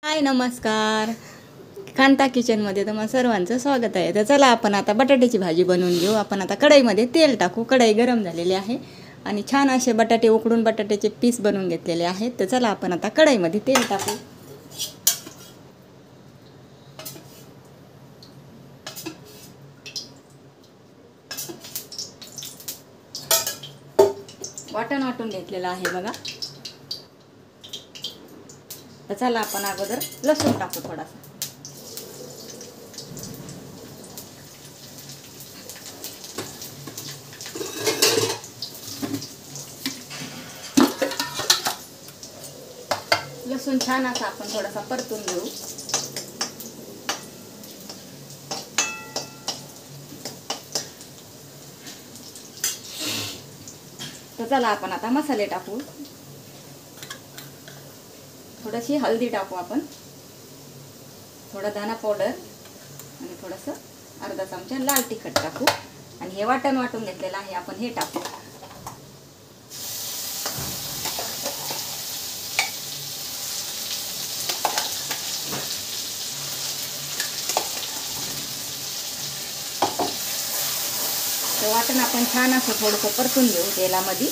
हाय नमस्कार. कांता किचनमध्ये तुम्हाला सर्वांचं स्वागत आहे. तर चला आपण आता बटाट्याची भाजी बनवून घेऊ. आपण आता कढईमध्ये तेल टाकू. कढई गरम झालेली आहे आणि छान असे बटाटे उकडून बटाट्याचे पीस बनवून घेतलेले आहेत. तर चला आपण आता कढईमध्ये तेल टाकू. वाटून घेतलेलं आहे बघा. तर चला आपण अगोदर लसूण टाकू थोडासा. लसूण छान असा आपण थोडासा परतून घेऊ. तर चला आपण आता मसाले टाकू. थोडीशी हळदी टाकू आपण, थोडा धना पावडर आणि थोडंसं अर्धा चमचा लाल तिखट टाकू आणि हे वाटण घेतलेलं आहे आपण हे टाकू. तर वाटण आपण छान असं थोडंसं परतून घेऊ तेलामध्ये.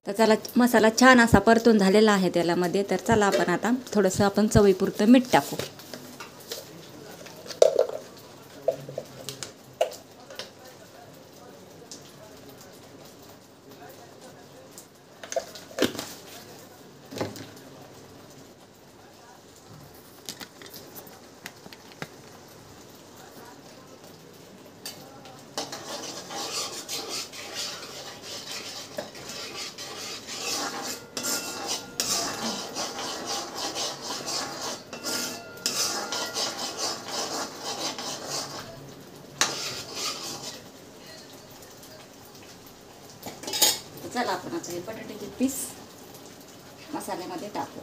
तर चला मसाला छान असा परतून झालेला आहे तेलामध्ये. तर चला आपण आता थोडंसं आपण चवीपुरतं मीठ टाकू. चला आपण आता हे बटाट्याचे पीस मसाल्यामध्ये टाकू.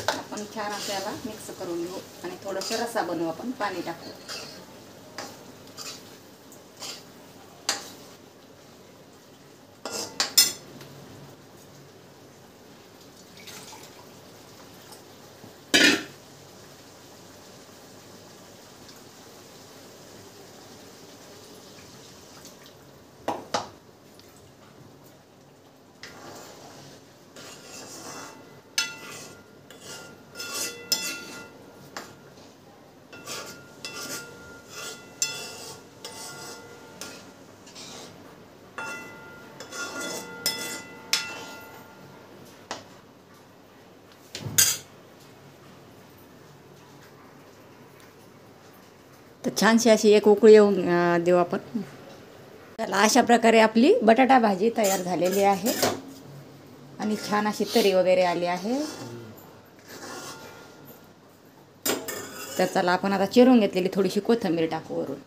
आपण छान आपल्याला मिक्स करून घेऊ आणि थोडंसं रस्सा बनवू. आपण पाणी टाकू. तर छानशी अशी एक उकळी येऊन देऊ आपण. त्याला अशा प्रकारे आपली बटाटा भाजी तयार झालेली आहे आणि छान अशी तरी वगैरे आली आहे. तर चला आपण आता चिरून घेतलेली थोडीशी कोथिंबीर टाकू वरून.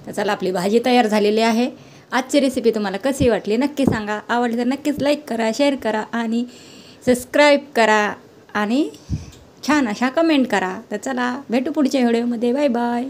तर चला आपली भाजी तयार झालेली आहे. आजची रेसिपी तुम्हाला कशी वाटली नक्की सांगा. आवडली तर नक्कीच लाईक करा, शेअर करा आणि सबस्क्राईब करा आणि छान अशा कमेंट करा. तर चला भेटू पुढच्या व्हिडिओमध्ये. Bye bye.